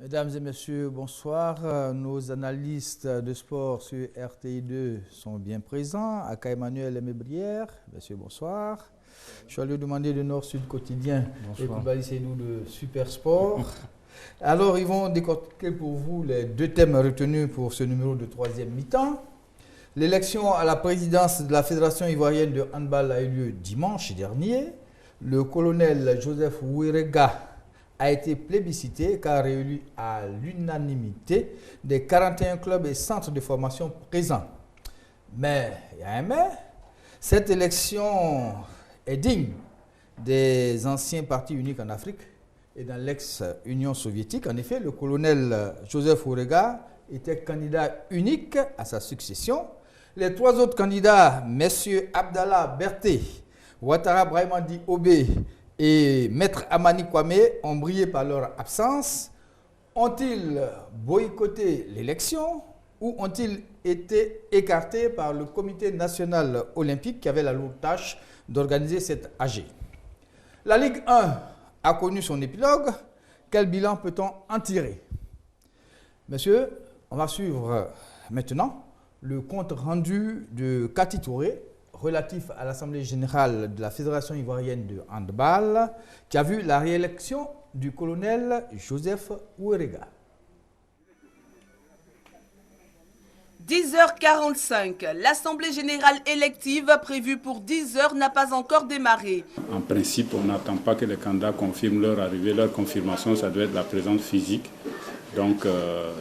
Mesdames et messieurs, bonsoir. Nos analystes de sport sur RTI2 sont bien présents. Aka Emmanuel Mébrière, monsieur, bonsoir. Je suis allé demander de Nord-Sud Quotidien et Koulibaly Seydou de Super Sport. Alors, ils vont décortiquer pour vous les deux thèmes retenus pour ce numéro de troisième mi-temps. L'élection à la présidence de la Fédération ivoirienne de handball a eu lieu dimanche dernier. Le colonel Joseph Ouérega a été plébiscité car réélu à l'unanimité des 41 clubs et centres de formation présents. Mais, il y a un mais, cette élection est digne des anciens partis uniques en Afrique et dans l'ex-Union soviétique. En effet, le colonel Joseph Ouérega était candidat unique à sa succession. Les trois autres candidats, messieurs Abdallah Berté, Ouattara Brahimandi Obé et Maître Amani Kwame, ont brillé par leur absence. Ont-ils boycotté l'élection ou ont-ils été écartés par le Comité national olympique qui avait la lourde tâche d'organiser cette AG? La Ligue 1 a connu son épilogue. Quel bilan peut-on en tirer? Messieurs, on va suivre maintenant le compte rendu de Cathy Touré relatif à l'Assemblée générale de la Fédération ivoirienne de handball qui a vu la réélection du colonel Joseph Ouérega. 10h45, l'Assemblée générale élective prévue pour 10h n'a pas encore démarré. En principe, on n'attend pas que les candidats confirment leur arrivée. Leur confirmation, ça doit être la présence physique. Donc,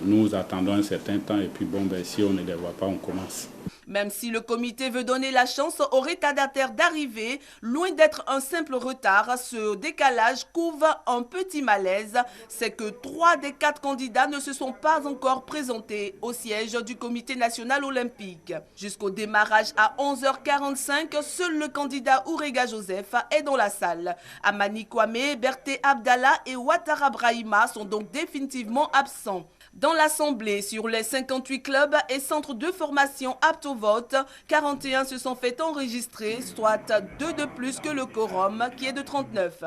nous attendons un certain temps et puis bon, si on ne les voit pas, on commence. Même si le comité veut donner la chance aux retardataires d'arriver, loin d'être un simple retard, ce décalage couvre un petit malaise. C'est que 3 des 4 candidats ne se sont pas encore présentés au siège du comité national olympique. Jusqu'au démarrage à 11h45, seul le candidat Ouérega Joseph est dans la salle. Amani Kwame, Berté Abdallah et Ouattara Brahima sont donc définitivement absents. Dans l'Assemblée, sur les 58 clubs et centres de formation aptes au vote, 41 se sont fait enregistrer, soit 2 de plus que le quorum qui est de 39.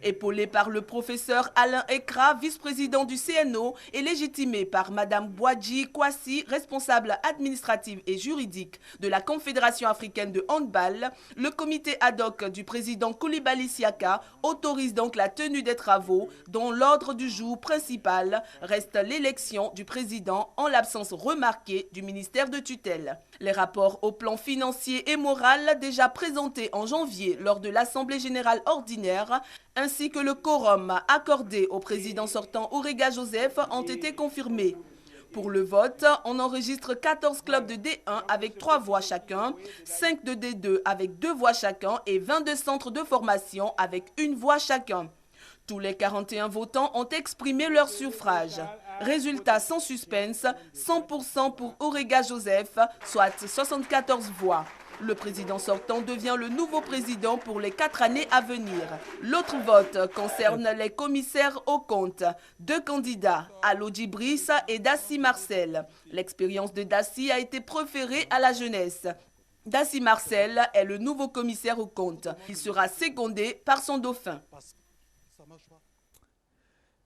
Épaulé par le professeur Alain Ekra, vice-président du CNO, et légitimé par Madame Boadji Kwasi, responsable administrative et juridique de la Confédération africaine de handball, le comité ad hoc du président Koulibaly Siaka autorise donc la tenue des travaux dont l'ordre du jour principal reste l'élection du président en l'absence remarquée du ministère de tutelle. Les rapports au plan financier et moral déjà présentés en janvier lors de l'Assemblée générale ordinaire ainsi que le quorum accordé au président sortant Ouérega Joseph ont été confirmés. Pour le vote, on enregistre 14 clubs de D1 avec 3 voix chacun, 5 de D2 avec 2 voix chacun et 22 centres de formation avec 1 voix chacun. Tous les 41 votants ont exprimé leur suffrage. Résultat sans suspense, 100% pour Ouérega Joseph, soit 74 voix. Le président sortant devient le nouveau président pour les 4 années à venir. L'autre vote concerne les commissaires aux comptes. 2 candidats, Allo Djibril et Dassi Marcel. L'expérience de Dassi a été préférée à la jeunesse. Dassi Marcel est le nouveau commissaire aux comptes. Il sera secondé par son dauphin.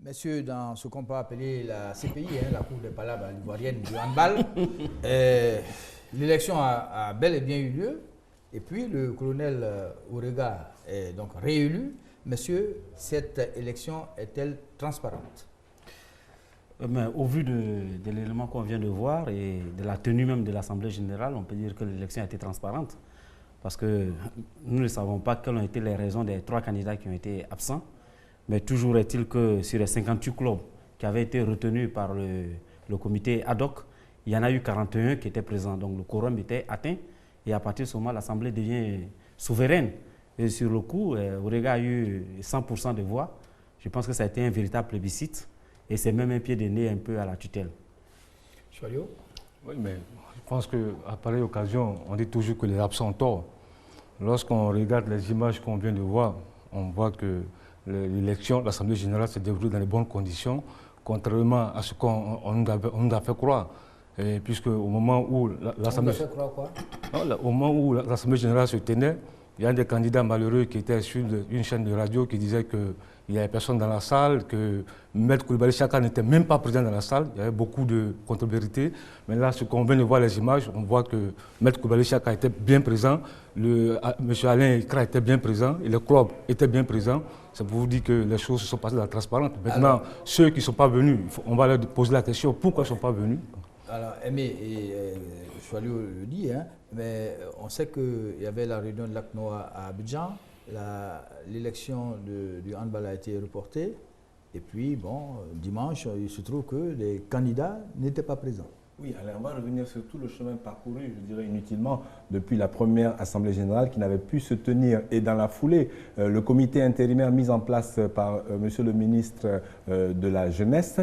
Messieurs, dans ce qu'on peut appeler la CPI, la Cour des palabres ivoirienne du handball, l'élection a bel et bien eu lieu. Et puis le colonel Ouérega est donc réélu. Messieurs, cette élection est-elle transparente? Mais au vu de l'élément qu'on vient de voir et de la tenue même de l'Assemblée générale, on peut dire que l'élection a été transparente. Parce que nous ne savons pas quelles ont été les raisons des 3 candidats qui ont été absents. Mais toujours est-il que sur les 58 clubs qui avaient été retenus par le comité ad hoc, il y en a eu 41 qui étaient présents. Donc le quorum était atteint et à partir de ce moment, l'Assemblée devient souveraine. Et sur le coup, Ouérega a eu 100% de voix. Je pense que ça a été un véritable plébiscite et c'est même un pied de nez un peu à la tutelle. Choyo? Oui, mais je pense qu'à pareille occasion, on dit toujours que les absents ont tort. Lorsqu'on regarde les images qu'on vient de voir, on voit que l'élection, l'Assemblée générale s'est déroulée dans les bonnes conditions, contrairement à ce qu'on nous a fait croire. Puisque au moment où l'Assemblée générale se tenait, il y a un des candidats malheureux qui était sur une chaîne de radio qui disait qu'il il n'y avait personne dans la salle, que Maître Koulibaly Chaka n'était même pas présent dans la salle. Il y avait beaucoup de contre-vérités. Mais là, ce qu'on vient de voir les images, on voit que Maître Koulibaly Chaka était bien présent, M. Alain Ikra était bien présent et le club était bien présent. Ça vous dire que les choses se sont passées dans la transparence. Maintenant, alors, ceux qui ne sont pas venus, on va leur poser la question pourquoi ils ne sont pas venus. Alors, Aimé, Choualio le dit, hein, mais on sait qu'il y avait la réunion de l'ACNOA à Abidjan, l'élection du handball a été reportée, et puis, bon, dimanche, il se trouve que les candidats n'étaient pas présents. Oui, allez, on va revenir sur tout le chemin parcouru, je dirais inutilement, depuis la première Assemblée générale qui n'avait pu se tenir. Et dans la foulée, le comité intérimaire mis en place par Monsieur le ministre de la Jeunesse,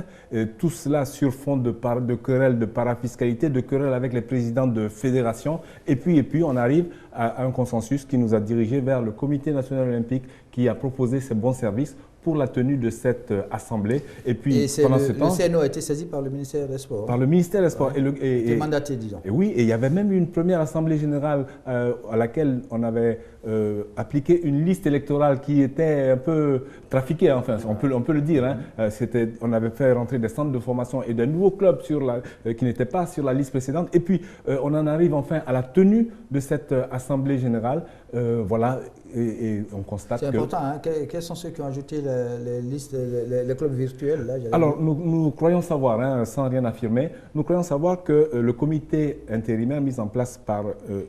tout cela sur fond de querelles de parafiscalité, de querelles avec les présidents de fédération. Et puis on arrive à un consensus qui nous a dirigés vers le comité national olympique qui a proposé ses bons services pour la tenue de cette assemblée. Et puis, pendant ce temps, le CNO a été saisi par le ministère des Sports. Par le ministère des Sports. Ouais. Et mandaté, disons. Et oui, et il y avait même une première assemblée générale à laquelle on avait appliqué une liste électorale qui était un peu trafiquée, enfin, on peut le dire. Hein. On avait fait rentrer des centres de formation et des nouveaux clubs qui n'étaient pas sur la liste précédente. Et puis, on en arrive enfin à la tenue de cette assemblée générale. Voilà, et on constate que... C'est important, hein. Quels sont ceux qui ont ajouté les listes, les clubs virtuels là, Alors, nous croyons savoir, hein, sans rien affirmer, nous croyons savoir que le comité intérimaire mis en place par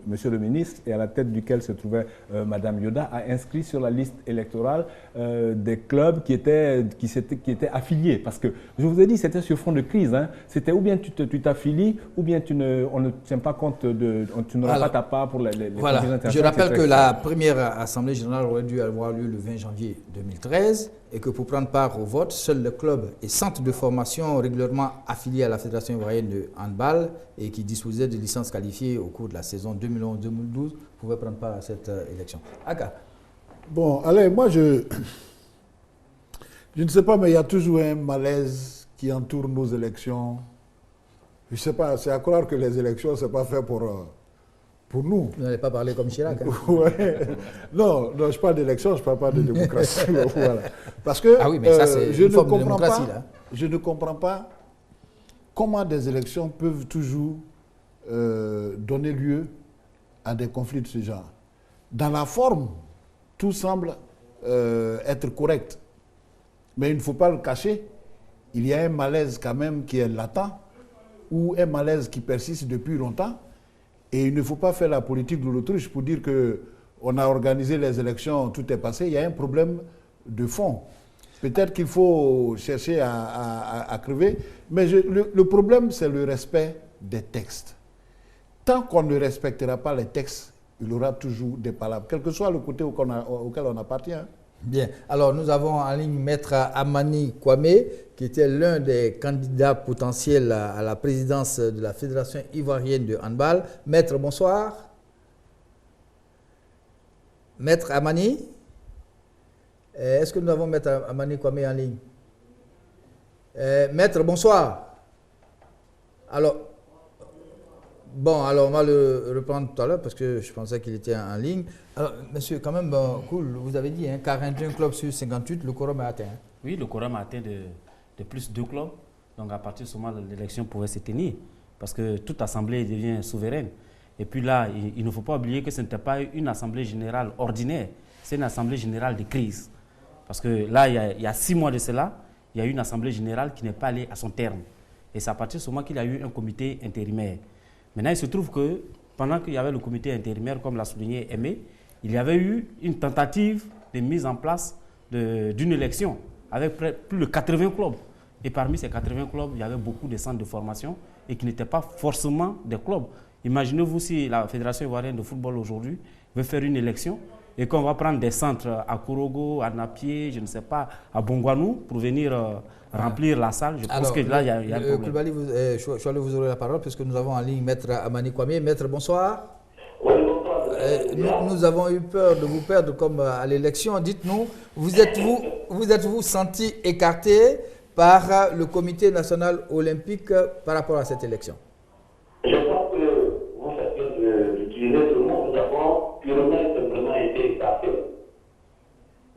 Monsieur le ministre et à la tête duquel se trouvait Madame Yoda a inscrit sur la liste électorale des clubs qui étaient affiliés. Parce que, je vous ai dit, c'était sur fond de crise. Hein. C'était ou bien tu t'affilies, ou bien on ne tient pas compte tu n'auras pas ta part pour les voilà. Je rappelle que la première Assemblée générale aurait dû avoir lieu le 20 janvier 2013 et que pour prendre part au vote, seuls les clubs et centres de formation régulièrement affiliés à la Fédération ivoirienne de handball et qui disposaient de licences qualifiées au cours de la saison 2011-2012 pouvaient prendre part à cette élection. Aka. Bon, allez, moi je ne sais pas, mais il y a toujours un malaise qui entoure nos élections. Je ne sais pas, c'est à croire que les élections, ce n'est pas fait pour nous. Vous n'allez pas parler comme Chirac. Hein. Ouais. Non, je parle d'élection, je ne parle pas de démocratie. Voilà. Parce que ah oui, mais ça, c'est une forme de démocratie, là. Je ne comprends pas comment des élections peuvent toujours donner lieu à des conflits de ce genre. Dans la forme, tout semble être correct. Mais il ne faut pas le cacher. Il y a un malaise quand même qui est latent, ou un malaise qui persiste depuis longtemps. Et il ne faut pas faire la politique de l'autruche pour dire qu'on a organisé les élections, tout est passé. Il y a un problème de fond. Peut-être qu'il faut chercher à crever, mais le problème, c'est le respect des textes. Tant qu'on ne respectera pas les textes, il y aura toujours des palabres, quel que soit le côté auquel on appartient. Bien. Alors, nous avons en ligne Maître Amani Kwame, qui était l'un des candidats potentiels à la présidence de la Fédération ivoirienne de handball. Maître, bonsoir. Maître Amani, est-ce que nous avons Maître Amani Kwame en ligne? Maître, bonsoir. Alors, bon, alors on va le reprendre tout à l'heure parce que je pensais qu'il était en ligne. Alors, monsieur, quand même, cool, vous avez dit, hein, 41 clubs sur 58, le quorum est atteint. Hein. Oui, le quorum a atteint de plus de 2 clubs. Donc, à partir de ce moment, l'élection pouvait se tenir parce que toute assemblée devient souveraine. Et puis là, il ne faut pas oublier que ce n'était pas une assemblée générale ordinaire, c'est une assemblée générale de crise. Parce que là, il y a 6 mois de cela, il y a eu une assemblée générale qui n'est pas allée à son terme. Et c'est à partir de ce moment qu'il y a eu un comité intérimaire. Maintenant, il se trouve que pendant qu'il y avait le comité intérimaire, comme l'a souligné Aimé, il y avait eu une tentative de mise en place d'une élection avec plus de 80 clubs. Et parmi ces 80 clubs, il y avait beaucoup de centres de formation et qui n'étaient pas forcément des clubs. Imaginez-vous si la Fédération ivoirienne de football aujourd'hui veut faire une élection et qu'on va prendre des centres à Kourogo, à Napié, je ne sais pas, à Bongwanou pour venir remplir la salle. Je pense que là, il y a un problème. Vous aurez la parole puisque nous avons en ligne Maître Amani Kwame. Maître, bonsoir. Oui, bonsoir. Nous avons eu peur de vous perdre comme à l'élection. Dites-nous, vous êtes-vous senti écarté par le comité national olympique par rapport à cette élection? Je pense que vous faites bien d'utiliser ce mot. Nous avons purement et simplement été écartés.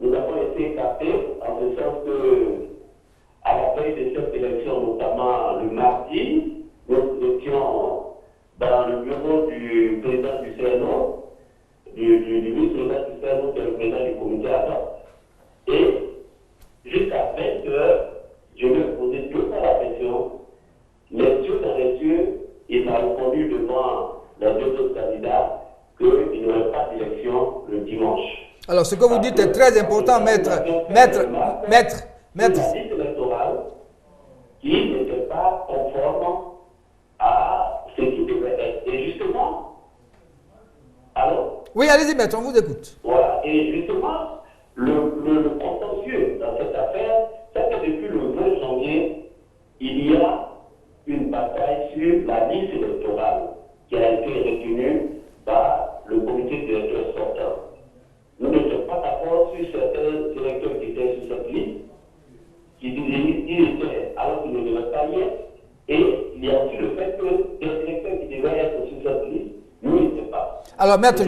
Nous avons été écartés en ce que vous dites est très important, maître. La liste électorale qui n'était pas conforme à ce qui devait être. Et justement, alors, Oui, allez-y, maître, on vous écoute. voilà, et justement, le contentieux dans cette affaire, c'est que depuis le 20 janvier, il y a une bataille sur la liste électorale qui a été retenue par le comité directeur sortant. Nous n'étions pas d'accord sur certains électeurs qui étaient sur cette liste, qui disaient qu'ils étaient alors qu'ils ne devaient pas y être. Et il y a aussi le fait que les électeurs qui devaient être sur cette liste, nous n'étaient pas. Alors, maître,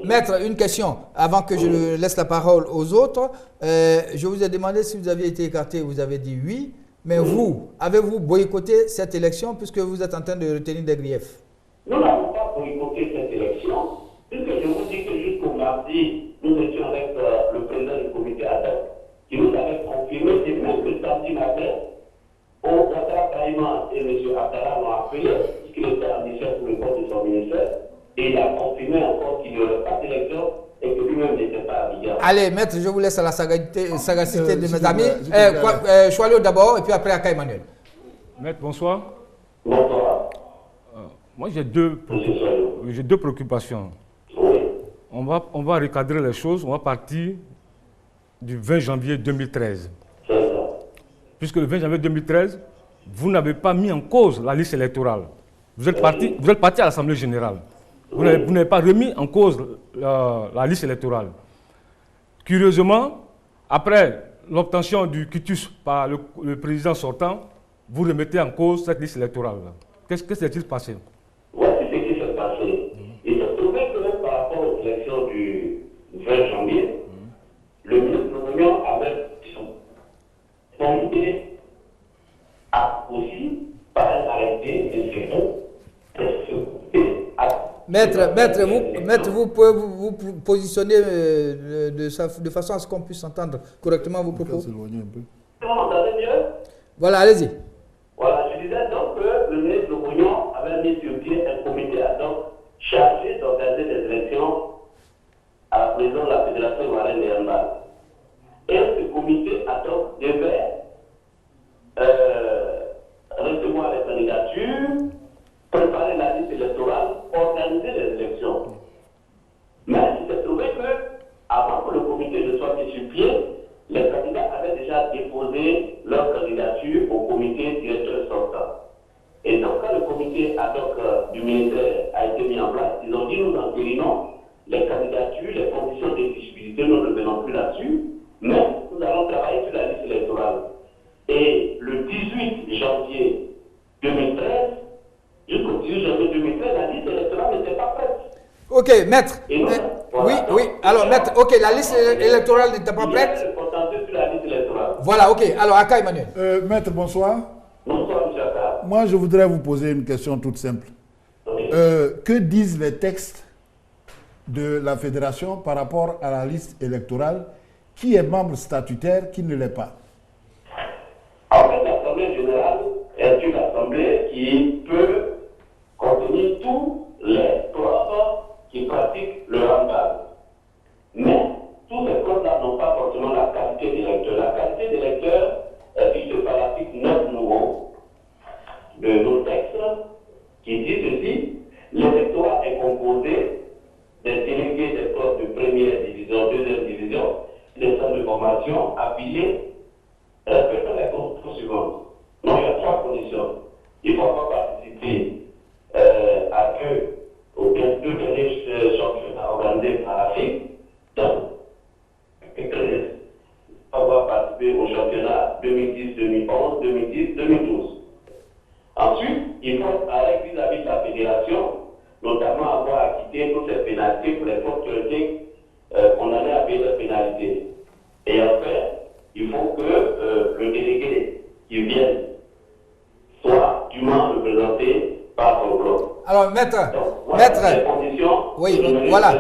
maître, une question avant que je laisse la parole aux autres. Je vous ai demandé si vous aviez été écarté, vous avez dit oui. Mais vous, avez-vous boycotté cette élection puisque vous êtes en train de retenir des griefs? Nous n'avons pas boycotté cette élection, puisque je vous dis que jusqu'au mardi, nous étions avec le président du comité ad hoc, qui nous avait confirmé, et même le samedi matin, Ouattara Brahima et M. Abdallah l'ont appelé, puisqu'il était en mission pour le compte de son ministère, et il a confirmé encore qu'il n'y aurait pas d'élection et que lui-même n'était pas à Abidjan. Allez, maître, je vous laisse à la sagacité de mes amis. Choilio d'abord, et puis après Aka Emmanuel. Maître, bonsoir. Bonsoir. Moi, j'ai deux préoccupations. Oui. On va recadrer les choses. On va partir du 20 janvier 2013. C'est ça. Puisque le 20 janvier 2013, vous n'avez pas mis en cause la liste électorale. Vous êtes parti à l'Assemblée générale. Vous n'avez pas remis en cause la liste électorale. Curieusement, après l'obtention du quitus par le président sortant, vous remettez en cause cette liste électorale. Qu'est-ce qui s'est-il passé? Voici ce qui s'est passé. Il se trouvait que par rapport aux élections du 20 janvier, le ministre de l'Union avait comité a aussi, par un arrêté de séance, Maître, vous pouvez vous positionner de façon à ce qu'on puisse entendre correctement vos propos. Vous m'entendez mieux? Voilà, allez-y. Voilà, je disais donc que le ministre de l'Union avait mis sur pied un comité ad hoc chargé d'organiser des élections à la présidence de la Fédération ivoirienne de handball. Et ce comité ad hoc devait recevoir les candidatures, préparer la liste électorale, organiser les élections. Mais il s'est trouvé que, avant que le comité ne soit mis sur pied, les candidats avaient déjà déposé leur candidature au comité directeur sortant. Et donc, quand le comité ad hoc du ministère a été mis en place, ils ont dit nous entérinons les candidatures, les conditions d'éligibilité, nous ne revenons plus là-dessus, mais nous allons travailler sur la liste électorale. Et le 18 janvier 2013, jusqu'au 18 janvier 2013, la liste électorale n'était pas prête. Ok, maître. Oui. Alors, maître, ok, la liste électorale n'était pas prête. Sur la liste électorale. Voilà, ok. Alors, Aka Emmanuel. Maître, bonsoir. Bonsoir, M. Aka. Moi, je voudrais vous poser une question toute simple. Que disent les textes de la fédération par rapport à la liste électorale? Qui est membre statutaire, qui ne l'est pas? En fait, l'Assemblée générale est une assemblée qui peut contenir tous les clubs qui pratiquent le handball. Mais tous ces clubs-là n'ont pas forcément la qualité d'électeur. La qualité d'électeur est fixée par l'article 9 nouveau de nos textes qui dit ceci: l'électorat est composé des délégués des clubs de première division, deuxième division, des centres de formation affiliés respectant les conditions suivantes. Donc, il y a trois conditions. Il faut avoir participé à aux deux derniers championnats organisés par la FIC. Donc, avoir participé au championnat 2010, 2011, 2010, 2012. Ensuite, il faut être à l'aise vis-à-vis de la fédération, notamment avoir acquitté toutes ces pénalités pour les fautes qui ont été condamnées à payer des pénalités. Et enfin, il faut que le délégué qui vienne soit dûment représenté par son bloc. Alors, maître, oui, voilà.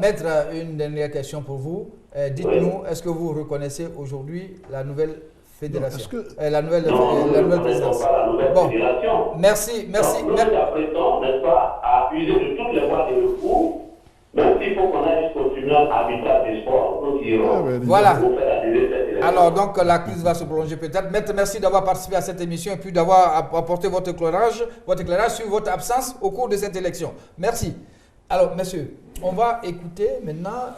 Maître, une dernière question pour vous. Dites-nous, est-ce que vous reconnaissez aujourd'hui la nouvelle fédération, la nouvelle présidence? Bon, merci. Donc, nous nous apprêtons, n'est-ce pas, à user de toutes les voies de recours, même si il faut qu'on aille jusqu'au tribunal arbitral des sports. Voilà. Alors, donc, la crise va se prolonger peut-être. Maître, merci d'avoir participé à cette émission et puis d'avoir apporté votre éclairage sur votre absence au cours de cette élection. Merci. Alors, messieurs, on va écouter maintenant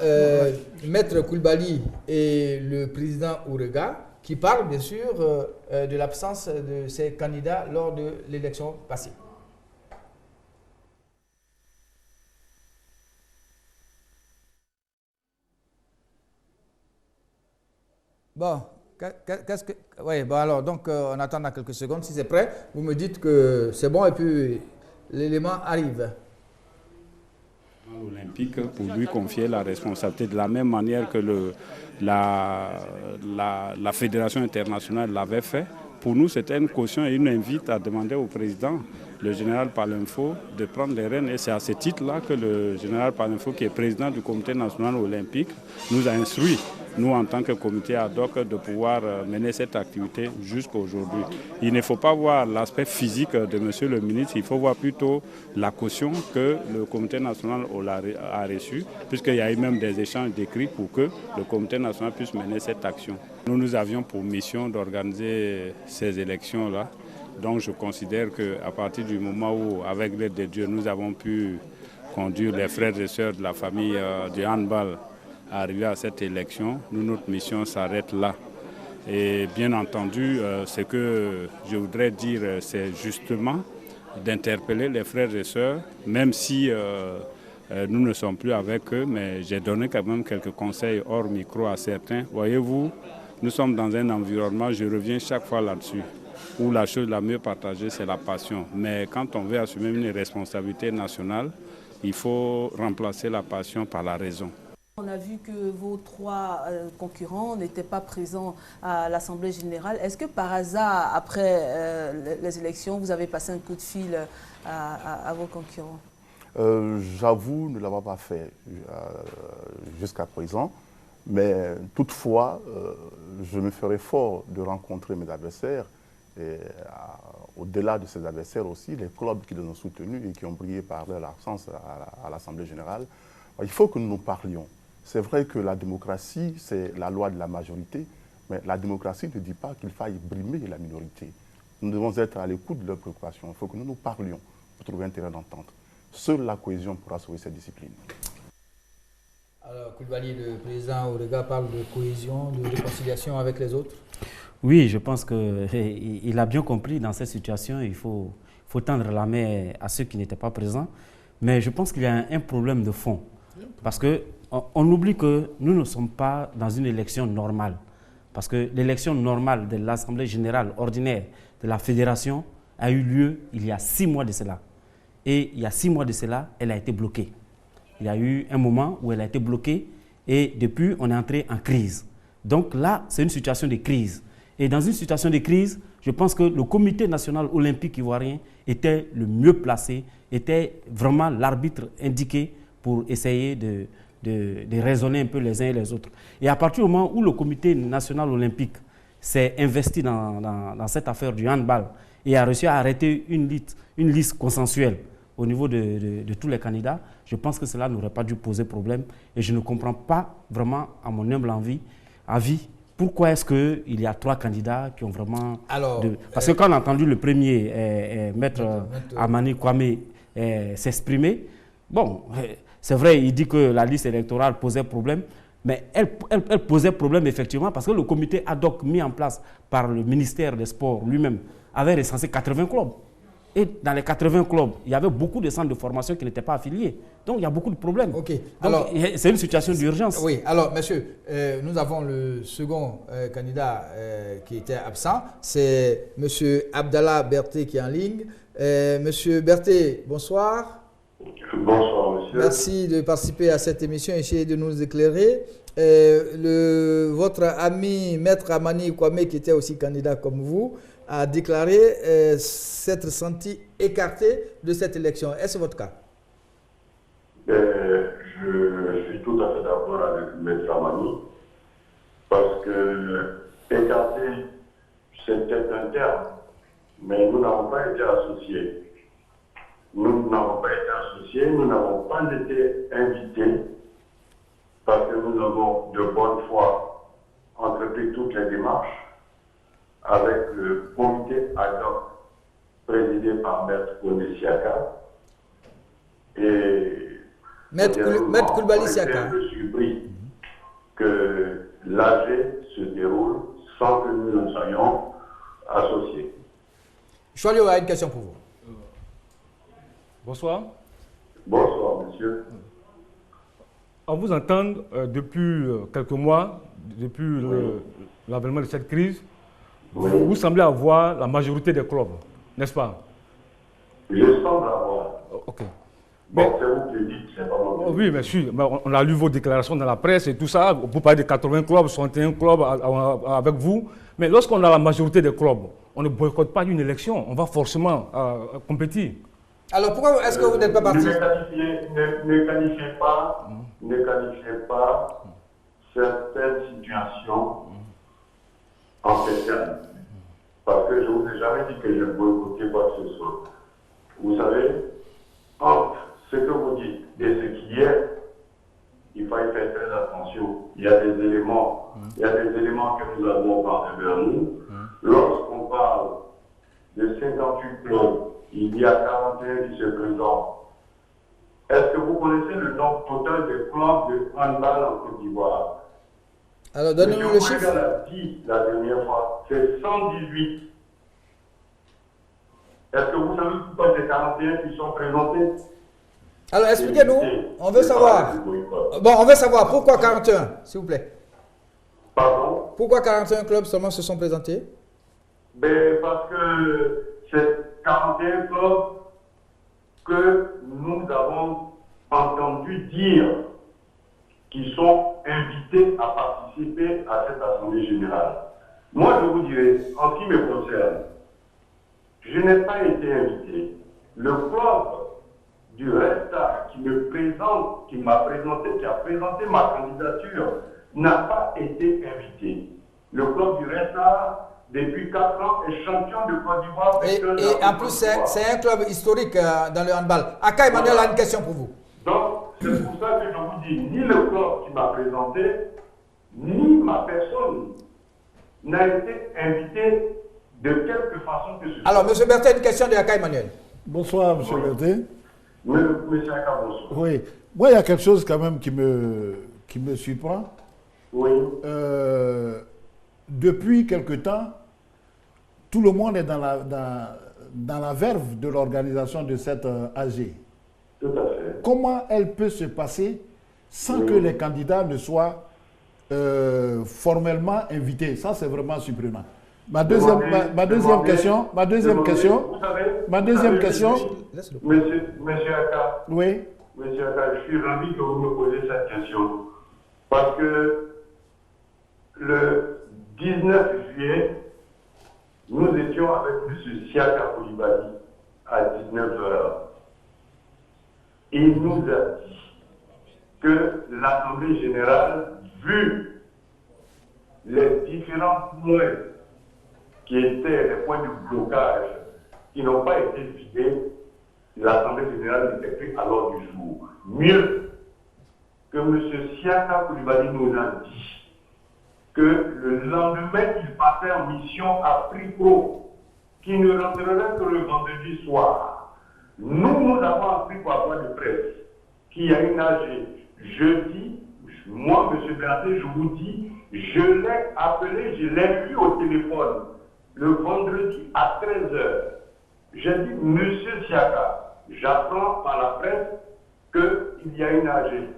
Maître Coulibaly et le président Ourega qui parlent bien sûr de l'absence de ces candidats lors de l'élection passée. Bon, qu'est-ce que... Oui, bon alors, donc on attend dans quelques secondes. Si c'est prêt, vous me dites que c'est bon et puis l'élément arrive. Olympique pour lui confier la responsabilité de la même manière que la Fédération internationale l'avait fait. Pour nous, c'était une caution et une invite à demander au président, le général Palenfo, de prendre les rênes. Et c'est à ce titre-là que le général Palenfo, qui est président du comité national olympique, nous a instruit, nous en tant que comité ad hoc, de pouvoir mener cette activité jusqu'à aujourd'hui. Il ne faut pas voir l'aspect physique de monsieur le ministre, il faut voir plutôt la caution que le comité national a reçue, puisqu'il y a eu même des échanges d'écrits pour que le comité national puisse mener cette action. Nous avions pour mission d'organiser ces élections-là. Donc je considère qu'à partir du moment où, avec l'aide de Dieu, nous avons pu conduire les frères et sœurs de la famille du handball à arriver à cette élection, notre mission s'arrête là. Et bien entendu, ce que je voudrais dire, c'est justement d'interpeller les frères et sœurs, même si nous ne sommes plus avec eux, mais j'ai donné quand même quelques conseils hors micro à certains. Voyez-vous, nous sommes dans un environnement, je reviens chaque fois là-dessus, où la chose la mieux partagée, c'est la passion. Mais quand on veut assumer une responsabilité nationale, il faut remplacer la passion par la raison. On a vu que vos trois concurrents n'étaient pas présents à l'Assemblée générale. Est-ce que par hasard, après les élections, vous avez passé un coup de fil à vos concurrents? J'avoue, nous ne l'avons pas fait jusqu'à présent. Mais toutefois, je me ferai fort de rencontrer mes adversaires. Et au-delà de ces adversaires aussi, les clubs qui nous ont soutenus et qui ont brillé par leur absence à l'Assemblée générale. Il faut que nous nous parlions. C'est vrai que la démocratie, c'est la loi de la majorité, mais la démocratie ne dit pas qu'il faille brimer la minorité. Nous devons être à l'écoute de leurs préoccupations. Il faut que nous nous parlions pour trouver un terrain d'entente. Seule la cohésion pourra sauver cette discipline. Alors, Coulibaly, le président Ourega parle de cohésion, de réconciliation avec les autres. Oui, je pense qu'il a bien compris dans cette situation. Il faut tendre la main à ceux qui n'étaient pas présents. Mais je pense qu'il y a un problème de fond. Parce qu'on oublie que nous ne sommes pas dans une élection normale. Parce que l'élection normale de l'Assemblée générale ordinaire de la Fédération a eu lieu il y a 6 mois de cela. Et il y a 6 mois de cela, elle a été bloquée. Il y a eu un moment où elle a été bloquée et depuis, on est entré en crise. Donc là, c'est une situation de crise. Et dans une situation de crise, je pense que le comité national olympique ivoirien était le mieux placé, était vraiment l'arbitre indiqué pour essayer de raisonner un peu les uns et les autres. Et à partir du moment où le comité national olympique s'est investi dans cette affaire du handball et a réussi à arrêter une liste consensuelle au niveau de tous les candidats, je pense que cela n'aurait pas dû poser problème. Et je ne comprends pas vraiment, à mon humble avis, pourquoi est-ce qu'il y a 3 candidats qui ont vraiment... Parce que quand on a entendu le premier, Maître Amani Kwame, s'exprimer, bon, c'est vrai, il dit que la liste électorale posait problème, mais elle posait problème effectivement parce que le comité ad hoc mis en place par le ministère des Sports lui-même avait recensé 80 clubs. Et dans les 80 clubs, il y avait beaucoup de centres de formation qui n'étaient pas affiliés. Donc, il y a beaucoup de problèmes. Ok. C'est une situation d'urgence. Oui. Alors, monsieur, nous avons le second candidat qui était absent. C'est monsieur Abdallah Berté qui est en ligne. Monsieur Berté, bonsoir. Bonsoir, monsieur. Merci de participer à cette émission et essayer de nous éclairer. Votre ami, Maître Amani Kwame, qui était aussi candidat comme vous, a déclaré s'être senti écarté de cette élection. Est-ce votre cas? Je suis tout à fait d'accord avec Maître Amani, parce que écarté, c'est peut-être un terme, mais nous n'avons pas été associés. Nous n'avons pas été associés, nous n'avons pas été invités parce que nous avons de bonne foi entrepris toutes les démarches avec le comité ad hoc présidé par Maître Kondé Siaka. Et Maître Koulibaly Siaka. Je suis surpris que l'AG se déroule sans que nous ne soyons associés. Choilio a une question pour vous. Bonsoir. Bonsoir, monsieur. On vous entend depuis quelques mois, depuis l'avènement de cette crise, vous semblez avoir la majorité des clubs, n'est-ce pas? Je semble avoir. Ok. Bon, c'est vous qui le dites, c'est pas moi. Oui, bien sûr. On a lu vos déclarations dans la presse et tout ça. Vous parlez de 80 clubs, 61 clubs avec vous. Mais lorsqu'on a la majorité des clubs, on ne boycotte pas une élection. On va forcément compétir. Alors pourquoi est-ce que vous n'êtes pas parti? Ne qualifiez pas certaines situations en ces termes. Parce que je ne vous ai jamais dit que je boycottais quoi que ce soit. Vous savez, entre ce que vous dites et ce qui est, il faut y faire très attention. Il y a des éléments, que nous avons parlé vers nous. Lorsqu'on parle de 58 clubs, il y a 41 qui se présentent. Est-ce que vous connaissez le nombre total de clubs de handball en Côte d'Ivoire? Alors donnez-nous le chiffre. M. l'a dit la dernière fois, c'est 118. Est-ce que vous savez pourquoi ces 41 qui sont présentés? Alors expliquez-nous, on veut savoir. Bon, on veut savoir pourquoi 41, s'il vous plaît. Pardon? Pourquoi 41 clubs seulement se sont présentés? Ben, parce que c'est 41 clubs que nous avons entendu dire qui sont invités à participer à cette Assemblée générale. Moi, je vous dirais, en ce qui me concerne, je n'ai pas été invité. Le club du Resta qui m'a présenté, qui a présenté ma candidature, n'a pas été invité. Le club du Resta, depuis 4 ans, est champion de Côte d'Ivoire. Et en plus, c'est un club historique dans le handball. Aka Emmanuel a une question pour vous. Donc, c'est pour ça que je vous dis, ni le club qui m'a présenté, ni ma personne n'a été invité de quelque façon que ce soit. Alors, M. Berthet, une question de Aka Emmanuel. Bonsoir, M. Berthet. Oui, M. Aka, bonsoir. Oui. Moi, il y a quelque chose quand même qui me surprend. Oui. Depuis quelque temps, tout le monde est dans la verve de l'organisation de cette AG. Tout à fait. Comment elle peut se passer sans que les candidats ne soient formellement invités? Ça, c'est vraiment surprenant. Ma deuxième question. Monsieur Aka. Oui. Monsieur Aka, je suis ravi que vous me posez cette question. Parce que le 19 juillet, nous étions avec M. Siaka Koulibaly à 19h. Il nous a dit que l'Assemblée générale, vu les différents points qui étaient les points de blocage, qui n'ont pas été vidés, l'Assemblée générale n'était plus à l'ordre du jour. Mieux que M. Siaka Koulibaly nous a dit que le lendemain, il passait en mission à Pripro, qui ne rentrerait que le vendredi soir. Nous avons appris par voie de presse qu'il y a une AG. Jeudi, moi, M. Berthet, je vous dis, je l'ai appelé, je l'ai vu au téléphone le vendredi à 13h. J'ai dit, M. Siaka, j'apprends par la presse qu'il y a une AG.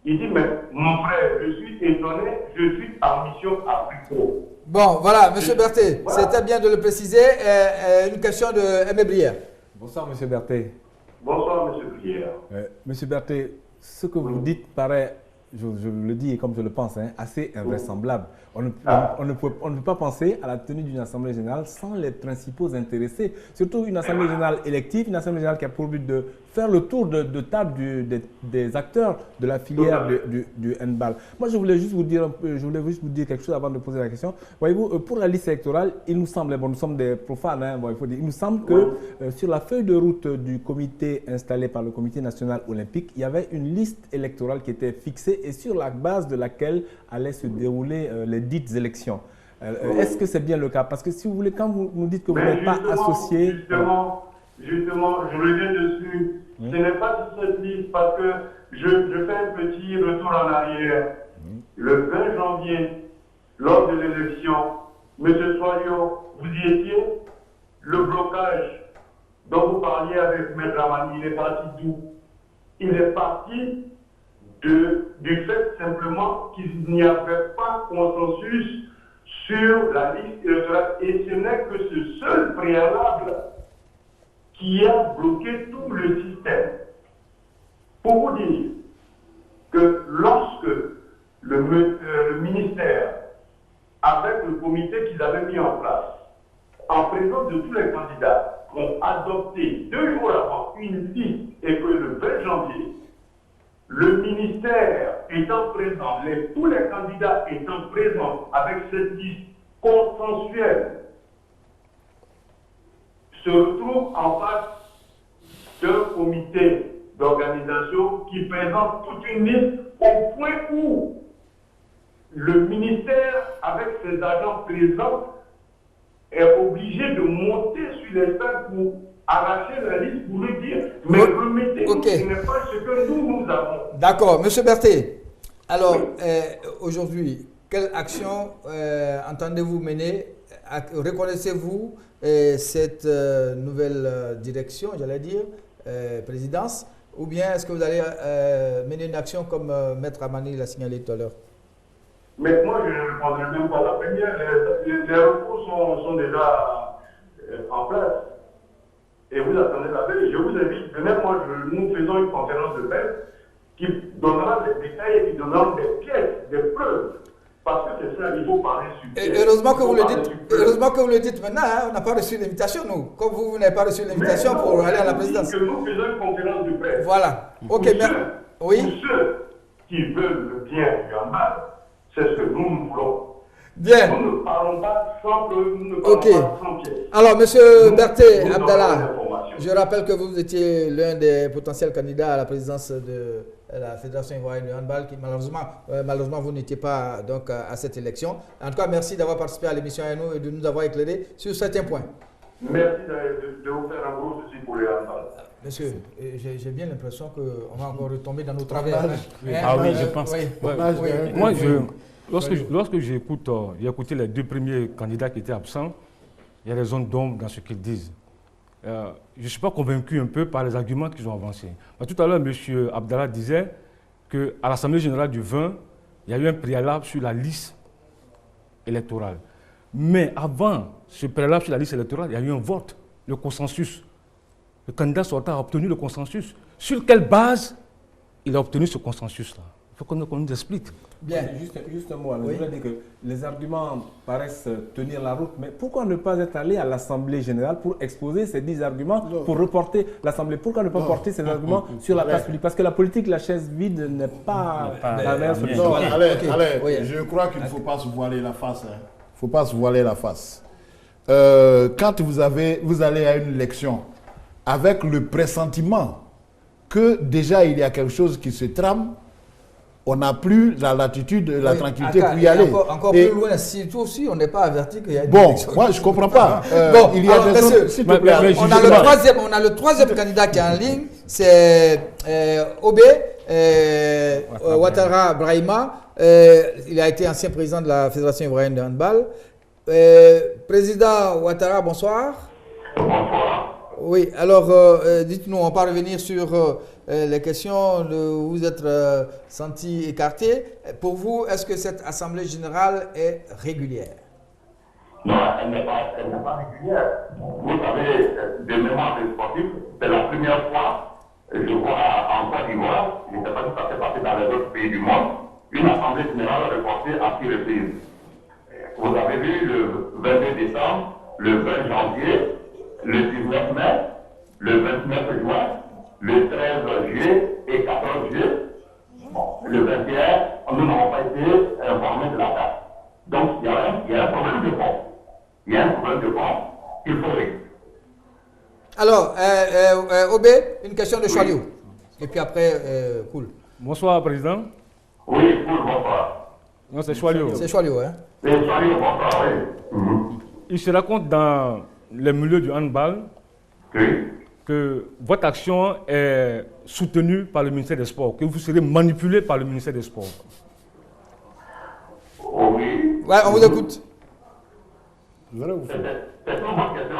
Il dit, mais mon frère, je suis étonné, je suis en mission à Pripro. Bon, voilà, M. Berthet, voilà. C'était bien de le préciser. Une question de Aimé Brière. Bonsoir, M. Berthet. Bonsoir, M. Brière. M. Berthet, ce que vous dites paraît, je le dis comme je le pense, assez invraisemblable. On ne peut pas penser à la tenue d'une Assemblée générale sans les principaux intéressés. Surtout une Assemblée générale élective, une Assemblée générale qui a pour but de faire le tour de table des acteurs de la filière du handball. Moi, je voulais juste vous dire quelque chose avant de poser la question. Voyez-vous, pour la liste électorale, il nous semble, bon, nous sommes des profanes, hein, bon, il faut dire, il nous semble que sur la feuille de route du comité installé par le Comité national olympique, il y avait une liste électorale qui était fixée et sur la base de laquelle allaient se dérouler les dites élections. Est-ce que c'est bien le cas? Parce que si vous voulez, quand vous nous dites que vous n'êtes pas associé... Justement, je reviens dessus. Ce n'est pas sur cette liste parce que je fais un petit retour en arrière. Le 20 janvier, lors de l'élection, M. Soyo, vous y étiez. Le blocage dont vous parliez avec M. Ramani, il est parti d'où? Il est parti du fait simplement qu'il n'y avait pas consensus sur la liste électorale. Et ce n'est que ce seul préalable qui a bloqué tout le système. Pour vous dire que lorsque le ministère, avec le comité qu'ils avaient mis en place, en présence de tous les candidats, ont adopté 2 jours avant une liste et que le 20 janvier, le ministère étant présent, tous les candidats étant présents avec cette liste consensuelle, se retrouve en face d'un comité d'organisation qui présente toute une liste au point où le ministère, avec ses agents présents, est obligé de monter sur les stades pour arracher la liste pour lui dire mais remettez-nous, ce n'est pas ce que nous avons. D'accord. Monsieur Berthet, alors aujourd'hui, quelle action entendez-vous mener? Reconnaissez-vous cette nouvelle direction, j'allais dire, présidence, ou bien est-ce que vous allez mener une action comme Maître Ramani l'a signalé tout à l'heure? Mais moi, je ne répondrai même pas à la première. Les recours sont déjà en place. Et vous attendez la veille. Je vous invite, demain, nous faisons une conférence de presse qui donnera des détails et qui donnera des pièces, des preuves. Parce que c'est ça, il faut parler sur pièce. Heureusement que vous le dites maintenant, hein, on n'a pas reçu l'invitation, nous. Comme vous n'avez pas reçu l'invitation pour aller à la présidence. Que nous faisons une conférence de presse. Voilà. Ok, merci. Oui. Pour ceux qui veulent le bien du handball, c'est ce que nous voulons. Bien. Nous ne parlons pas sans que nous ne parlons pas sans pièce. Alors, monsieur Berthet Abdallah, je rappelle que vous étiez l'un des potentiels candidats à la présidence de la Fédération ivoirienne de handball, qui malheureusement vous n'étiez pas donc à cette élection. En tout cas, merci d'avoir participé à l'émission avec nous et de nous avoir éclairé sur certains points. Merci de vous faire un gros souci pour les handball. Monsieur, j'ai bien l'impression qu'on va encore retomber dans nos travers. Ah oui, je pense. Moi, lorsque j'ai écouté les 2 premiers candidats qui étaient absents, il y a des zones d'ombre dans ce qu'ils disent. Je ne suis pas convaincu un peu par les arguments qu'ils ont avancés. Tout à l'heure, M. Abdallah disait qu'à l'Assemblée générale du 20, il y a eu un préalable sur la liste électorale. Mais avant ce préalable sur la liste électorale, il y a eu un vote, le consensus. Le candidat sortant a obtenu le consensus. Sur quelle base il a obtenu ce consensus-là? Il faut qu'on nous explique. Bien. Juste un mot. Je voudrais dire que les arguments paraissent tenir la route, mais pourquoi ne pas être allé à l'Assemblée générale pour exposer ces 10 arguments, pour reporter l'Assemblée? Pourquoi ne pas porter ces arguments sur la place publique? Parce que la politique, la chaise vide n'est pas la meilleure solution. Allez, je crois qu'il ne faut pas se voiler la face. Il ne faut pas se voiler la face. Quand vous allez à une élection avec le pressentiment que déjà il y a quelque chose qui se trame, on n'a plus la latitude, la tranquillité pour y aller. Encore plus loin, surtout si on n'est pas averti qu'il y a une élection. Moi, je ne comprends pas. Il y a des zones, s'il te plaît. On a le troisième candidat qui est en ligne, c'est Obé Ouattara Brahima. Il a été ancien président de la Fédération ivoirienne de handball. Président Ouattara, bonsoir. Bonsoir. Oui, alors dites-nous, on va revenir sur les questions de vous être senti écarté. Pour vous, est-ce que cette Assemblée générale est régulière? Non, elle n'est pas régulière. Vous savez, de mémoire des sportifs, c'est la première fois, je vois en Côte d'Ivoire, je ne sais pas si ça s'est passé dans les autres pays du monde, une Assemblée générale reportée à 6 reprises. Vous avez vu le 22 décembre, le 20 janvier, le 19 mai, le 29 juin, le 13 juillet et 14 juillet. Bon, le 21, nous n'avons pas été informés de la date. Donc, il y a un problème de fond. Il y a un problème de fond qu'il faut régler. Alors, Obé, une question de Chaliou. Et puis après, cool. Bonsoir, Président. Oui, cool, bonsoir. Non, c'est Chaliou. C'est Chaliou, hein? C'est Chaliou, bonsoir, oui. Il se raconte dans les milieux du handball que votre action est soutenue par le ministère des Sports, que vous serez manipulé par le ministère des Sports. Oui. Ouais, on vous écoute. C'est une bonne question.